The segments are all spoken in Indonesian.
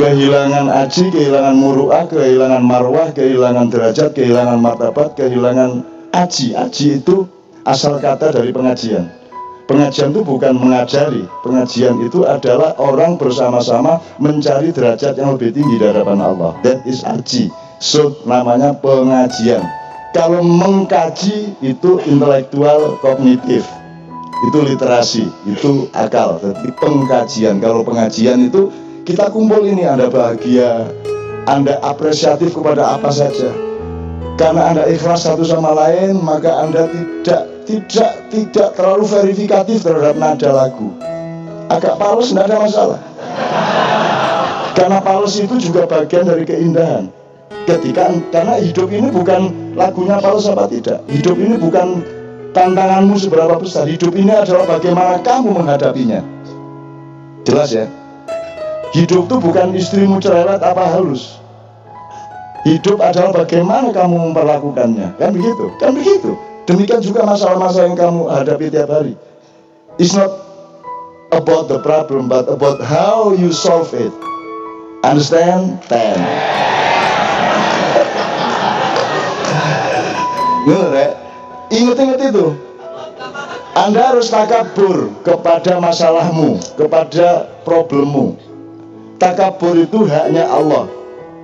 kehilangan aji, kehilangan muru'ah, kehilangan marwah, kehilangan derajat, kehilangan martabat, kehilangan aji. Aji itu asal kata dari pengajian. Pengajian itu bukan mengajari. Pengajian itu adalah orang bersama-sama mencari derajat yang lebih tinggi di hadapan Allah. That is aji. So namanya pengajian. Kalau mengkaji itu intelektual kognitif. Itu literasi, itu akal. Jadi pengkajian. Kalau pengajian itu kita kumpul ini, Anda bahagia, Anda apresiatif kepada apa saja. Karena Anda ikhlas satu sama lain, maka Anda tidak terlalu verifikatif terhadap nada lagu. Agak palsu tidak ada masalah. Karena palsu itu juga bagian dari keindahan. Karena hidup ini bukan lagunya palsu apa tidak. Hidup ini bukan tantanganmu seberapa besar. Hidup ini adalah bagaimana kamu menghadapinya. Jelas ya? Hidup itu bukan istrimu cerewet apa halus. Hidup adalah bagaimana kamu memperlakukannya. Kan begitu? Kan begitu. Demikian juga masalah-masalah yang kamu hadapi tiap hari. It's not about the problem, but about how you solve it. Understand? Ingat-ingat itu. Anda harus takabur kepada masalahmu, kepada problemmu. Takabur itu haknya Allah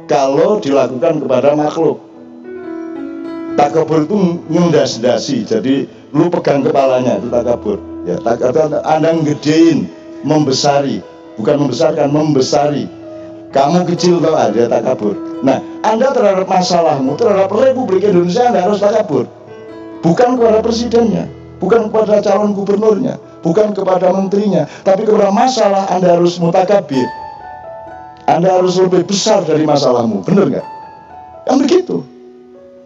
kalau dilakukan kepada makhluk. Takabur itu ngendas-dasi, jadi lu pegang kepalanya, itu takabur. Ya, takabur Anda ngedein, membesari, bukan membesarkan, membesari. Kamu kecil tau ada takabur. Nah, Anda terhadap masalahmu, terhadap Republik Indonesia Anda harus takabur. Bukan kepada presidennya, bukan kepada calon gubernurnya, bukan kepada menterinya, tapi kepada masalah Anda harus mutakabir. Anda harus lebih besar dari masalahmu, benar nggak? Kan begitu.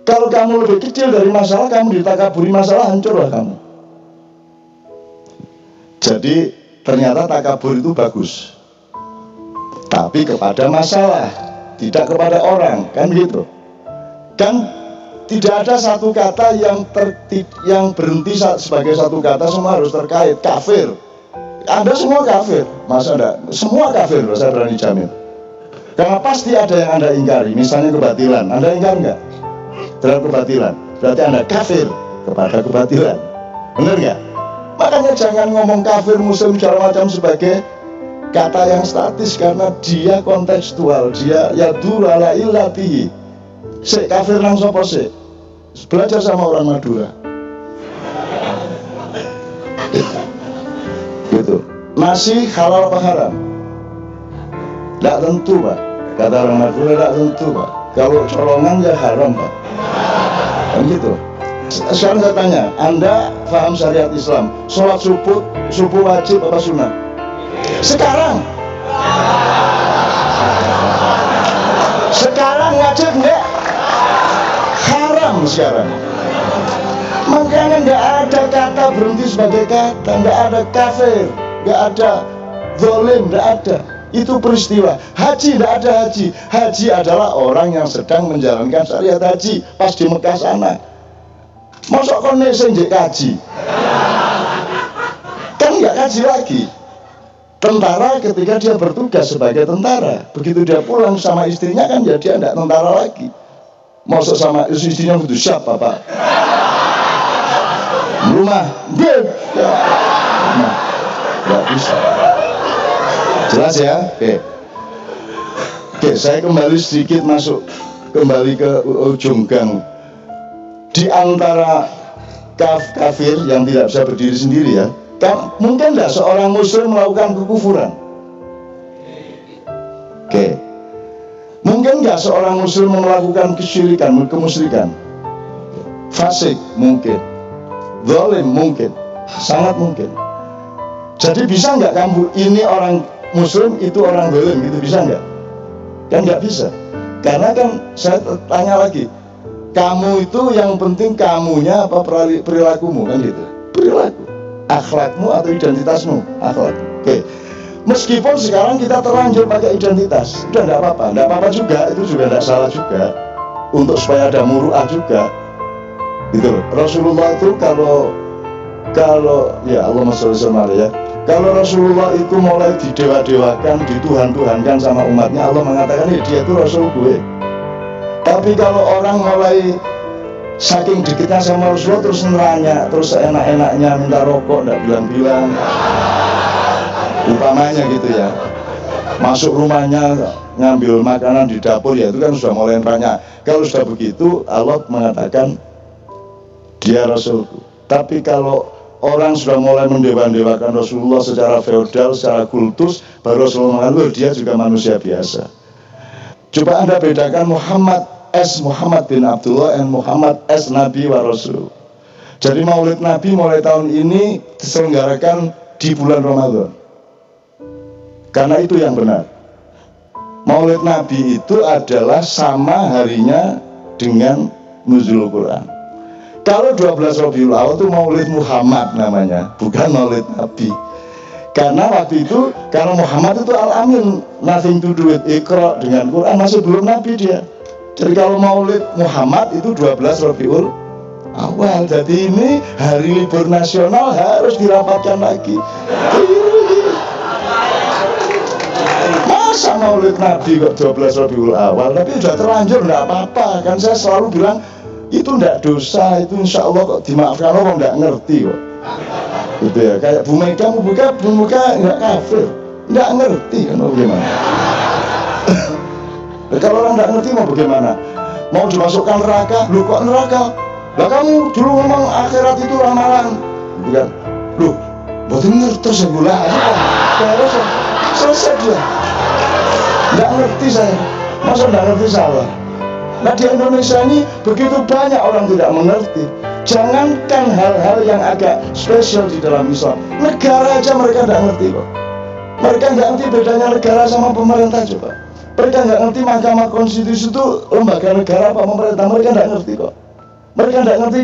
Kalau kamu lebih kecil dari masalah, kamu ditakaburi masalah, hancurlah kamu. Jadi ternyata takabur itu bagus, tapi kepada masalah, tidak kepada orang, kan begitu. Kan tidak ada satu kata yang berhenti sebagai satu kata, semua harus terkait. Kafir, Anda semua kafir, masa enggak? Semua kafir, saya berani jamin. Karena pasti ada yang Anda ingkari, misalnya kebatilan. Anda ingkar enggak? Terhadap kebatilan, berarti Anda kafir kepada kebatilan. Benar nggak? Makanya jangan ngomong kafir, muslim, segala macam sebagai kata yang statis, karena dia kontekstual. Dia yadul ala illatihi. Sik kafir nang sapa sik? Belajar sama orang Madura. Gitu. Masih halal apa haram? Tidak tentu, Pak. Kata orang Madura, tidak tentu, Pak. Kalau colongan ya haram, Pak. Begitu. Sekarang saya tanya, Anda paham syariat Islam? Sholat subuh wajib apa sunnah? Sekarang wajib enggak? Haram sekarang. Makanya enggak ada kata berhenti sebagai kata, enggak ada kafir, enggak ada zalim, enggak ada. Itu peristiwa. Haji tidak ada haji. Haji adalah orang yang sedang menjalankan syariat haji pas di Mekah sana. Mosok kone sing njek kaji. Kan enggak kaji lagi. Tentara ketika dia bertugas sebagai tentara, begitu dia pulang sama istrinya kan ya dia enggak tentara lagi. Mosok sama istrinya itu siapa, Pak? Rumah. Ya. Nah, enggak bisa. Jelas ya? Oke, saya kembali sedikit kembali ke ujung gang. Di antara kafir yang tidak bisa berdiri sendiri ya, mungkin tidak seorang muslim melakukan kekufuran? Oke. Mungkin nggak seorang muslim melakukan kesyirikan, kemusyrikan? Fasik mungkin, zalim mungkin, sangat mungkin. Jadi bisa nggak kamu ini orang muslim itu orang zalim, gitu bisa nggak? Kan nggak bisa. Karena kan saya tanya lagi, kamu itu yang penting kamunya apa perilakumu, kan gitu. Perilaku, akhlakmu atau identitasmu, akhlak. Oke. Meskipun sekarang kita terlanjur pakai identitas, udah nggak apa-apa juga, itu juga nggak salah juga. Untuk supaya ada muru'ah juga, gitu loh. Rasulullah itu kalau ya Allahumma sholli wa sallim ya, Kalau Rasulullah itu mulai didewa-dewakan, dituhan-tuhankan sama umatnya, Allah mengatakan dia itu Rasul gue. Tapi kalau orang mulai saking dekatnya sama Rasulullah terus neranya, terus enak-enaknya minta rokok, nggak bilang-bilang, umpamanya gitu ya, masuk rumahnya ngambil makanan di dapur, ya itu kan sudah mulai neranya. Kalau sudah begitu, Allah mengatakan dia Rasulku. Tapi kalau orang sudah mulai mendewa-dewakan Rasulullah secara feodal, secara kultus, baru Rasulullah mengatakan dia juga manusia biasa. Coba Anda bedakan Muhammad bin Abdullah dan Muhammad S. Nabi wa Rasul. Jadi maulid Nabi mulai tahun ini diselenggarakan di bulan Ramadan, karena itu yang benar. Maulid Nabi itu adalah sama harinya dengan nuzul Quran. Kalau 12 Rabiul Awal itu Maulid Muhammad namanya, bukan Maulid Nabi. Karena waktu itu, karena Muhammad itu Al-Amin, nothing to do with Iqra, dengan Quran, masih belum Nabi dia. Jadi kalau Maulid Muhammad itu 12 Rabiul Awal. Jadi ini hari libur nasional harus dirapatkan lagi. Masa Maulid Nabi kok 12 Rabiul Awal? Tapi sudah terlanjur, enggak apa-apa. Kan saya selalu bilang, itu tidak dosa, itu insya Allah kok dimaafkan Allah, nggak ngerti kok. Gitu ya, kayak Bu Mega nggak kafir, nggak ngerti kan mau bagaimana. Kalau orang nggak ngerti mau bagaimana? Mau dimasukkan neraka, lu kok neraka? Lah kamu dulu ngomong akhirat itu ramalan, gitu kan? Lu, betul ngerti saya gula aja, terus selesai dia. Nggak ngerti saya, masa nggak ngerti salah? Nah di Indonesia ini begitu banyak orang tidak mengerti. Jangankan hal-hal yang agak spesial di dalam Islam, negara aja mereka tidak ngerti kok. Mereka nggak ngerti bedanya negara sama pemerintah coba. Mereka nggak ngerti Mahkamah Konstitusi itu lembaga negara apa pemerintah. Mereka nggak ngerti kok. Mereka nggak ngerti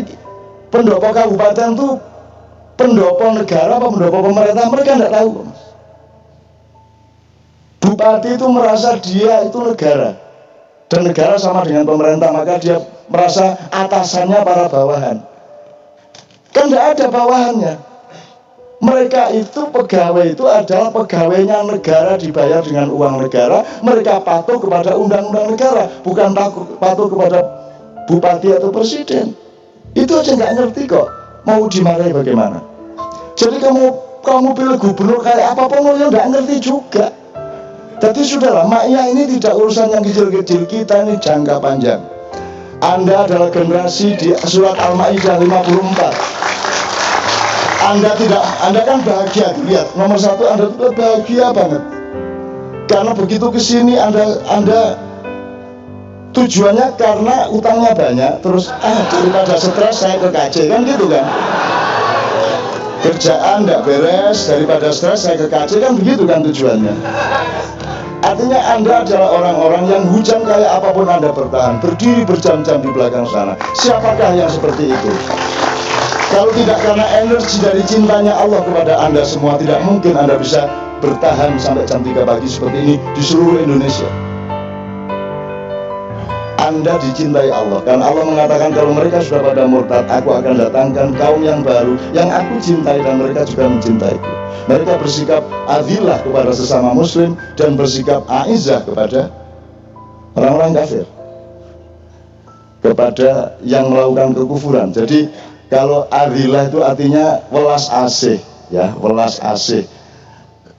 pendopo kabupaten itu pendopo negara apa pendopo pemerintah. Mereka nggak tahu. Bupati itu merasa dia itu negara, dan negara sama dengan pemerintah, maka dia merasa atasannya para bawahan. Kan tidak ada bawahannya. Mereka itu pegawai itu adalah pegawainya negara, dibayar dengan uang negara. Mereka patuh kepada undang-undang negara, bukan patuh kepada bupati atau presiden. Itu aja nggak ngerti kok. Mau dimarahi bagaimana? Jadi kamu pilih gubernur kayak apapun, ya nggak ngerti juga. Jadi sudahlah, maknya ini tidak urusan yang kecil-kecil, kita ini jangka panjang. Anda adalah generasi di surat Al-Maidah 54. Anda kan bahagia, lihat nomor 1 Anda itu bahagia banget. Karena begitu kesini Anda tujuannya karena utangnya banyak, terus daripada stres saya ke KJ, kan gitu kan? Kerjaan nggak beres, daripada stres saya ke KJ, kan begitu kan tujuannya? Artinya Anda adalah orang-orang yang hujan kayak apapun Anda bertahan, berdiri berjam-jam di belakang sana. Siapakah yang seperti itu? Kalau tidak karena energi dari cintanya Allah kepada Anda semua, tidak mungkin Anda bisa bertahan sampai jam 3 pagi seperti ini di seluruh Indonesia. Anda dicintai Allah, karena Allah mengatakan kalau mereka sudah pada murtad, aku akan datangkan kaum yang baru yang aku cintai dan mereka juga mencintaiku. Mereka bersikap adillah kepada sesama muslim dan bersikap aizah kepada orang-orang kafir, kepada yang melakukan kekufuran. Jadi kalau adillah itu artinya welas asih, ya, welas asih,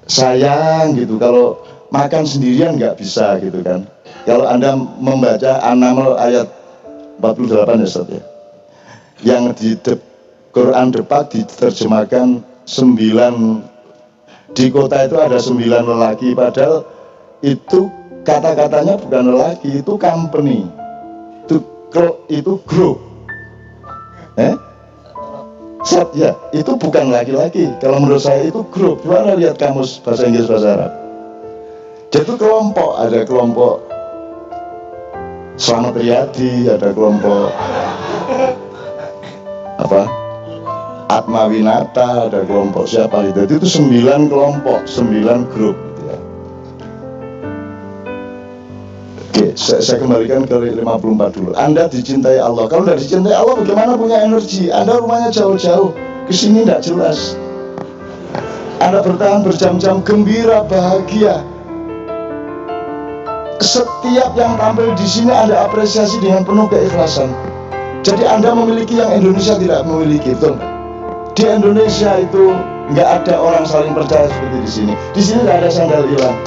sayang gitu. Kalau makan sendirian nggak bisa gitu kan. Kalau Anda membaca An-Naml ayat 48 ya Ustaz ya, yang di Quran Depak diterjemahkan 9, di kota itu ada 9 lelaki, padahal itu kata-katanya bukan lelaki, itu company, itu grup, ya, itu bukan laki-laki. Kalau menurut saya itu grup. Gimana lihat kamus bahasa Inggris bahasa Arab? Jadi itu kelompok, ada kelompok Slamet Riyadi, ada kelompok Atma Winata, ada kelompok siapa itu. Itu 9 kelompok, 9 grup gitu ya. Oke, saya kembalikan ke 54 dulu. Anda dicintai Allah. Kalau tidak dicintai Allah, bagaimana punya energi? Anda rumahnya jauh-jauh, kesini tidak jelas. Anda bertahan berjam-jam, gembira, bahagia. Setiap yang tampil di sini Anda apresiasi dengan penuh keikhlasan. Jadi Anda memiliki yang Indonesia tidak memiliki, betul? Di Indonesia itu nggak ada orang saling percaya seperti di sini. Di sini nggak ada sandal hilang.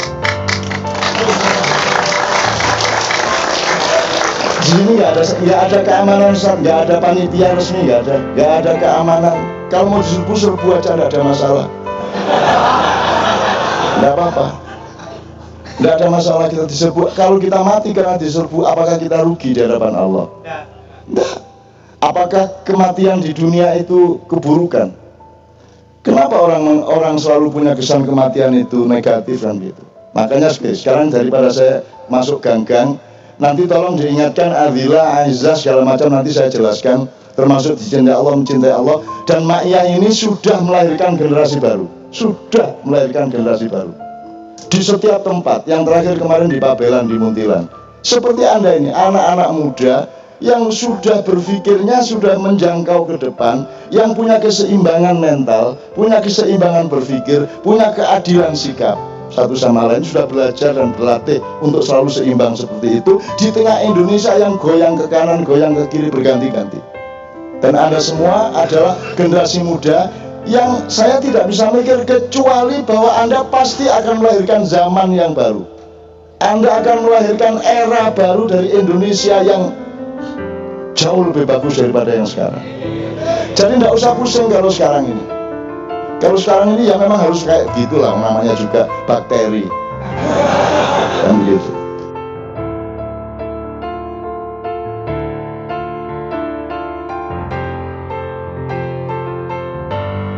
Di sini nggak ada keamanan, nggak ada panitia resmi, nggak ada keamanan. Kalau mau serbu aja nggak ada masalah. Nggak apa-apa. Nggak ada masalah kita diserbu. Kalau kita mati karena diserbu, apakah kita rugi di hadapan Allah? Nggak. Apakah kematian di dunia itu keburukan? Kenapa orang selalu punya kesan kematian itu negatif kan gitu? Makanya sekarang daripada saya masuk gang-gang, nanti tolong diingatkan Adila, Aizah segala macam nanti saya jelaskan, termasuk dicintai Allah, mencintai Allah. Dan Ma'iyah ini sudah melahirkan generasi baru. Sudah melahirkan generasi baru di setiap tempat. Yang terakhir kemarin di Pabelan, di Muntilan. Seperti Anda ini, anak-anak muda yang sudah berpikirnya sudah menjangkau ke depan, yang punya keseimbangan mental, punya keseimbangan berpikir, punya keadilan sikap satu sama lain, sudah belajar dan berlatih untuk selalu seimbang seperti itu di tengah Indonesia yang goyang ke kanan, goyang ke kiri berganti-ganti. Dan Anda semua adalah generasi muda yang saya tidak bisa mikir kecuali bahwa Anda pasti akan melahirkan zaman yang baru. Anda akan melahirkan era baru dari Indonesia yang jauh lebih bagus daripada yang sekarang. Jadi tidak usah pusing kalau sekarang ini. Kalau sekarang ini ya memang harus kayak gitulah, namanya juga bakteri. Kan gitu.